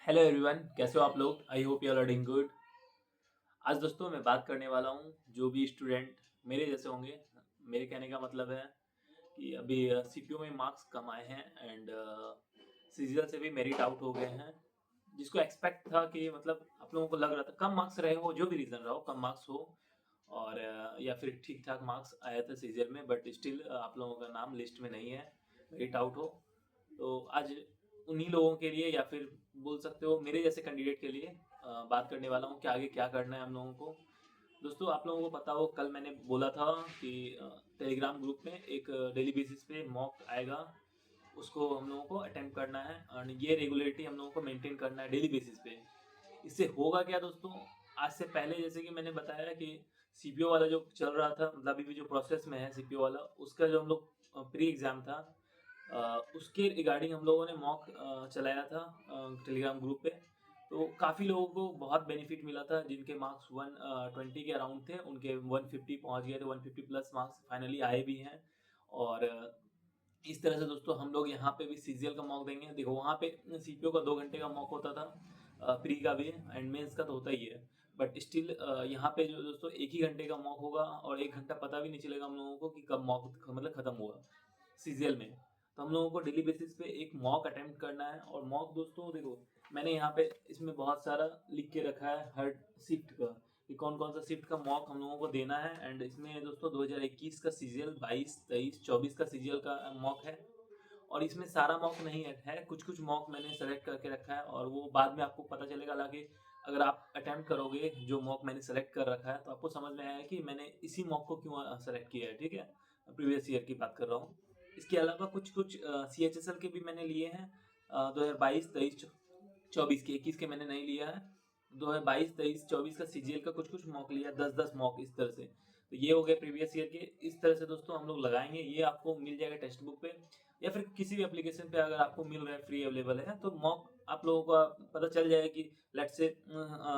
Hello everyone, कैसे हो आप लोग। I hope you are doing good. आज दोस्तों मैं बात करने वाला हूँ जो भी स्टूडेंट मेरे जैसे होंगे। मेरे कहने का मतलब है कि अभी सीपीयू में मार्क्स कम आए हैं एंड सीजीएल से भी मेरिट आउट हो गए हैं। जिसको एक्सपेक्ट था कि मतलब आप लोगों को लग रहा था कम मार्क्स रहे हो, जो भी रीज़न रहा हो कम मार्क्स हो और या फिर ठीक ठाक मार्क्स आया था सीजीएल में, बट स्टिल आप लोगों का नाम लिस्ट में नहीं है, मेरिट आउट हो। तो आज उन्हीं लोगों के लिए या फिर बोल सकते हो मेरे जैसे कैंडिडेट के लिए बात करने वाला हूँ कि आगे क्या करना है हम लोगों को। दोस्तों आप लोगों को पता हो, कल मैंने बोला था कि टेलीग्राम ग्रुप में एक डेली बेसिस पे मॉक आएगा, उसको हम लोगों को अटेम्प्ट करना है और ये रेगुलरिटी हम लोगों को मेंटेन करना है डेली बेसिस पे। इससे होगा क्या दोस्तों, आज से पहले जैसे कि मैंने बताया कि सीपीओ वाला जो चल रहा था, मतलब अभी भी जो प्रोसेस में है सीपीओ वाला, उसका जो हम लोग प्री एग्ज़ाम था उसके रिगार्डिंग हम लोगों ने मॉक चलाया था टेलीग्राम ग्रुप पे। तो काफ़ी लोगों को बहुत बेनिफिट मिला था, जिनके मार्क्स 120 के अराउंड थे उनके 150 पहुंच गए थे, 150 प्लस मार्क्स फाइनली आए भी हैं। और इस तरह से दोस्तों हम लोग यहाँ पे भी सीजीएल का मॉक देंगे। देखो वहाँ पे सीपीओ का 2 घंटे का मॉक होता था, प्री का भी एंड मेंस का तो होता ही है, बट स्टिल यहाँ पे जो दोस्तों 1 ही घंटे का मॉक होगा और 1 घंटा पता भी नहीं चलेगा हम लोगों को कि कब मॉक मतलब ख़त्म हुआ सीजीएल में। तो हम लोगों को डेली बेसिस पे एक मॉक अटेम्प्ट करना है। और मॉक दोस्तों देखो, मैंने यहाँ पे इसमें बहुत सारा लिख के रखा है हर शिफ्ट का कि कौन कौन सा शिफ्ट का मॉक हम लोगों को देना है। एंड इसमें दोस्तों 2021 का सीजीएल, 22, 23, 24 का सीजीएल का मॉक है। और इसमें सारा मॉक नहीं है, कुछ कुछ मॉक मैंने सेलेक्ट करके रखा है और वो बाद में आपको पता चलेगा। हालांकि अगर आप अटेम्प्ट करोगे जो मॉक मैंने सेलेक्ट कर रखा है तो आपको समझ में आएगा कि मैंने इसी मॉक को क्यों सेलेक्ट किया है, ठीक है। प्रीवियस ईयर की बात कर रहा हूँ। इसके अलावा कुछ कुछ सी एच एस एल के भी मैंने लिए हैं, 2022, 23, 24 के, 21 के मैंने नहीं लिया है। 2022, 23, 24 का सीजीएल का कुछ कुछ मॉक लिया, 10-10 मॉक इस तरह से। तो ये हो गए प्रीवियस ईयर के। इस तरह से दोस्तों हम लोग लगाएंगे, ये आपको मिल जाएगा टेक्स्ट बुक पे या फिर किसी भी एप्लीकेशन पे अगर आपको मिल रहा है, फ्री अवेलेबल है, तो मॉक आप लोगों को पता चल जाएगा कि लेट्स से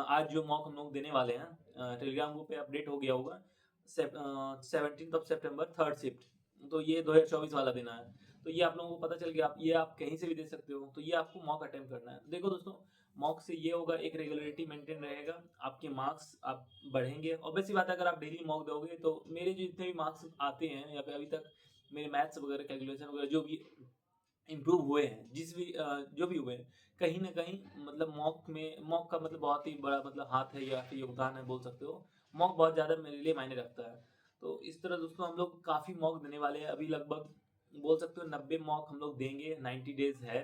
आज जो मॉक हम लोग देने वाले हैं, टेलीग्राम ग्रुप पे अपडेट हो गया होगा 17 थर्ड शिफ्ट। तो ये 2024 वाला देना है, तो ये आप लोगों को पता चल गया, आप ये आप कहीं से भी दे सकते हो। तो ये आपको मॉक अटेम्प्ट करना है। देखो दोस्तों, मॉक से ये होगा, एक रेगुलरिटी मेंटेन रहेगा, आपके मार्क्स आप बढ़ेंगे। ऑब्वियसली बात है, अगर आप डेली मॉक दोगे तो मेरे जो जितने भी मार्क्स आते हैं या फिर अभी तक मेरे मैथ्स वगैरह कैलकुलेशन वगैरह जो भी इम्प्रूव हुए हैं, जो भी हुए हैं, कहीं ना कहीं मतलब मॉक का मतलब बहुत ही बड़ा मतलब हाथ है या फिर योगदान है बोल सकते हो। मॉक बहुत ज़्यादा मेरे लिए मायने रखता है। तो इस तरह दोस्तों हम लोग काफ़ी मॉक देने वाले हैं। अभी लगभग बोल सकते हो 90 मॉक हम लोग देंगे। 90 डेज है,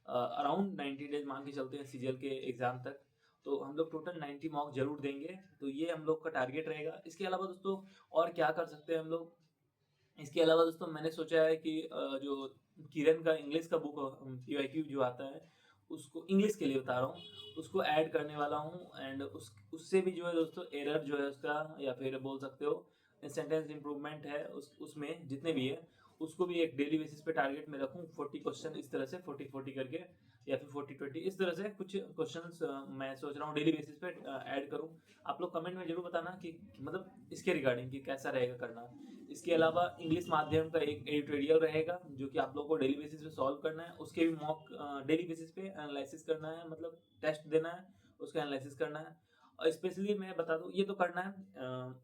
अराउंड 90 डेज मान के चलते हैं सीजीएल के एग्ज़ाम तक। तो हम लोग टोटल 90 मॉक जरूर देंगे, तो ये हम लोग का टारगेट रहेगा। इसके अलावा दोस्तों और क्या कर सकते हैं हम लोग। इसके अलावा दोस्तों मैंने सोचा है कि जो किरण का इंग्लिश का बुक पीवाईक्यू जो आता है, उसको इंग्लिश के लिए बता रहा हूँ, उसको ऐड करने वाला हूँ। एंड उससे भी जो है दोस्तों एरर जो है उसका, या फिर बोल सकते हो सेंटेंस इम्प्रूवमेंट है, उसमें जितने भी है उसको भी एक डेली बेसिस पे टारगेट में रखूँ। 40 क्वेश्चन इस तरह से 40-40 करके या फिर 40-20 इस तरह से कुछ क्वेश्चंस मैं सोच रहा हूँ डेली बेसिस पे ऐड करूँ। आप लोग कमेंट में जरूर बताना कि मतलब इसके रिगार्डिंग कि कैसा रहेगा करना। इसके अलावा इंग्लिश माध्यम का एक एडिटोरियल रहेगा जो कि आप लोगों को डेली बेसिस पे सॉल्व करना है, उसके भी मॉक डेली बेसिस पे एनालिसिस करना है, मतलब टेस्ट देना है, उसका एनालिसिस करना है। और स्पेशली मैं बता दूं, ये तो करना है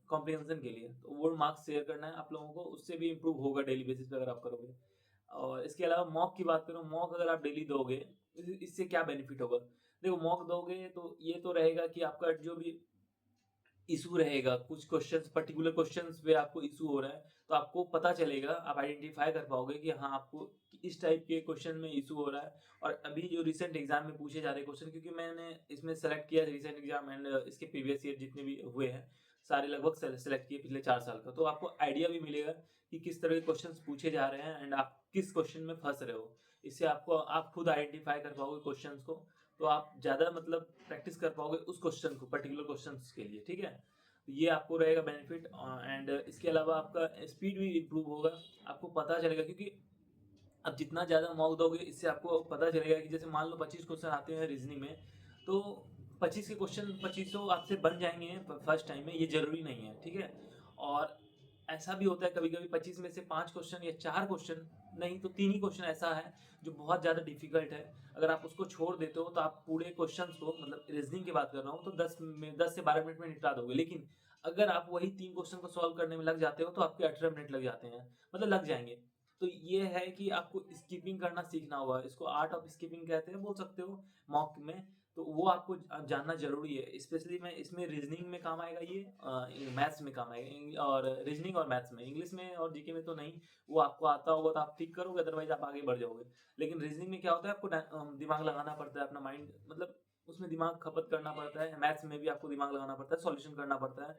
कॉम्प्रिहेंशन के लिए, तो वो मार्क्स शेयर करना है आप लोगों को, उससे भी इम्प्रूव होगा डेली बेसिस पे अगर आप करोगे। और इसके अलावा मॉक की बात करूँ, मॉक अगर आप डेली दोगे इससे क्या बेनिफिट होगा। देखो मॉक दोगे तो ये तो रहेगा कि आपका जो भी इशू रहेगा, कुछ क्वेश्चंस पर्टिकुलर क्वेश्चंस पे आपको इशू हो रहा है, तो आपको पता चलेगा, आप आइडेंटिफाई कर पाओगे कि हाँ आपको इस टाइप के क्वेश्चन में इशू हो रहा है। और अभी जो रिसेंट एग्जाम में पूछे जा रहे क्वेश्चन, क्योंकि मैंने इसमें सेलेक्ट किया रिसेंट एग्जाम एंड इसके प्रीवियस ईयर जितने भी हुए हैं सारे लगभग सेलेक्ट किए पिछले 4 साल का, तो आपको आइडिया भी मिलेगा कि किस तरह के क्वेश्चन पूछे जा रहे हैं एंड आप किस क्वेश्चन में फंस रहे हो। इससे आपको आप खुद आइडेंटिफाई कर पाओगे क्वेश्चन को, तो आप ज़्यादा मतलब प्रैक्टिस कर पाओगे उस क्वेश्चन को, पर्टिकुलर क्वेश्चन के लिए, ठीक है। तो ये आपको रहेगा बेनिफिट। एंड इसके अलावा आपका स्पीड भी इम्प्रूव होगा, आपको पता चलेगा, क्योंकि अब जितना ज़्यादा मॉक दोगे इससे आपको पता चलेगा कि जैसे मान लो 25 क्वेश्चन आते हैं रीजनिंग में, तो 25 के क्वेश्चन 2500 आपसे बन जाएंगे फर्स्ट टाइम में, ये जरूरी नहीं है, ठीक है। और ऐसा भी होता है कभी-कभी 25 में से 5 क्वेश्चन या 4 क्वेश्चन नहीं तो 3 ही क्वेश्चन ऐसा है जो बहुत ज़्यादा डिफ़िकल्ट है। अगर आप उसको छोड़ देते हो तो आप पूरे क्वेश्चन्स को, मतलब रीज़निंग की बात कर रहा हूँ, तो 10 से 12 मिनट में निपटा दोगे। लेकिन अगर आप वही 3 क्वेश्चन को सॉल्व करने में लग जाते हो तो आपके 18 मिनट लग जाते हैं, मतलब लग जाएँगे। तो ये है कि आपको स्किपिंग करना सीखना होगा। इसको आर्ट ऑफ स्किपिंग कहते हैं, बोल सकते हो मॉक में। तो वो आपको जानना ज़रूरी है। स्पेशली मैं इसमें रीज़निंग में काम आएगा ये, मैथ्स में काम आएगा, और रीज़निंग और मैथ्स में। इंग्लिश में और जीके में तो नहीं, वो आपको आता होगा तो आप ठीक करोगे, अदरवाइज़ आप आगे बढ़ जाओगे। लेकिन रीज़निंग में क्या होता है, आपको दिमाग लगाना पड़ता है, अपना माइंड, मतलब उसमें दिमाग खपत करना पड़ता है। मैथ्स में भी आपको दिमाग लगाना पड़ता है, सॉल्यूशन करना पड़ता है।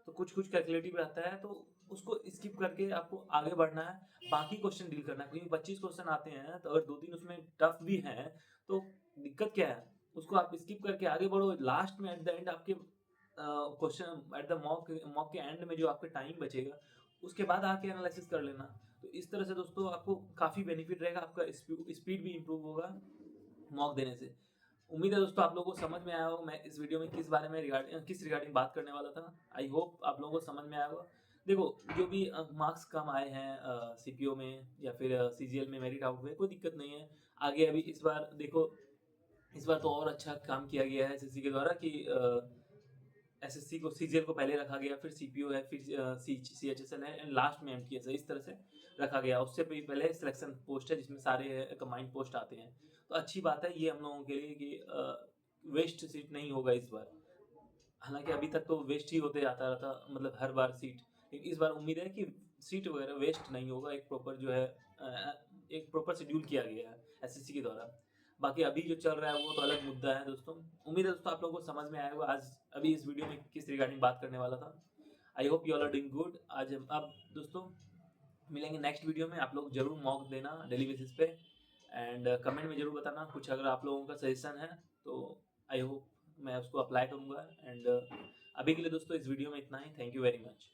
तो कुछ-कुछ कैलकुलेटिव रहता है, तो उसको स्किप करके आपको आगे बढ़ना है। बाकी क्वेश्चन डील करना है, क्योंकि 25 क्वेश्चन आते हैं, तो अगर 2-3 उसमें टफ भी हैं, तो दिक्कत क्या है? उसको आप स्किप करके आगे बढ़ो। लास्ट में एट द एंड आपके question at the mock mock के एंड में जो आपका टाइम बचेगा, उसके बाद आके एनालिसिस कर लेना। तो इस तरह से दोस्तों आपको काफ़ी बेनिफिट रहेगा, आपका स्पीड भी इम्प्रूव होगा मॉक देने से। उम्मीद है दोस्तों आप लोगों को समझ में आया होगा मैं इस वीडियो में किस रिगार्डिंग बात करने वाला था। आई होप आप लोगों को समझ में आया होगा। देखो, जो भी मार्क्स कम आए हैं सीपीओ में या फिर सीजीएल में मेरिट आउट हुए, कोई दिक्कत नहीं है। आगे अभी इस बार देखो, इस बार तो और अच्छा काम किया गया है एसएससी के द्वारा कि एसएससी को, सीजीएल को पहले रखा गया, फिर सीपीओ है, फिर सीएचएसएल है, एंड लास्ट में एमटीएस है। इस तरह से रखा गया। उससे भी पहले सिलेक्शन पोस्ट है जिसमें सारे कंबाइंड पोस्ट आते हैं। तो अच्छी बात है ये हम लोगों के लिए कि वेस्ट सीट नहीं होगा इस बार। हालाँकि अभी तक तो वेस्ट ही होते जाता रहता, मतलब हर बार सीट। लेकिन इस बार उम्मीद है कि सीट वगैरह वेस्ट नहीं होगा, एक प्रॉपर जो है एक प्रॉपर शेड्यूल किया गया है एसएससी के द्वारा। बाकी अभी जो चल रहा है वो तो अलग मुद्दा है दोस्तों। उम्मीद है दोस्तों आप लोगों को समझ में आया होगा आज अभी इस वीडियो में किस रिगार्डिंग बात करने वाला था। I hope you all are doing good. आज हम अब दोस्तों मिलेंगे नेक्स्ट वीडियो में। आप लोग ज़रूर मॉक देना डेली बेसिस पे, एंड कमेंट में ज़रूर बताना कुछ अगर आप लोगों का सजेशन है तो। आई होप मैं उसको अप्लाई करूँगा। एंड अभी के लिए दोस्तों इस वीडियो में इतना ही। Thank you very much.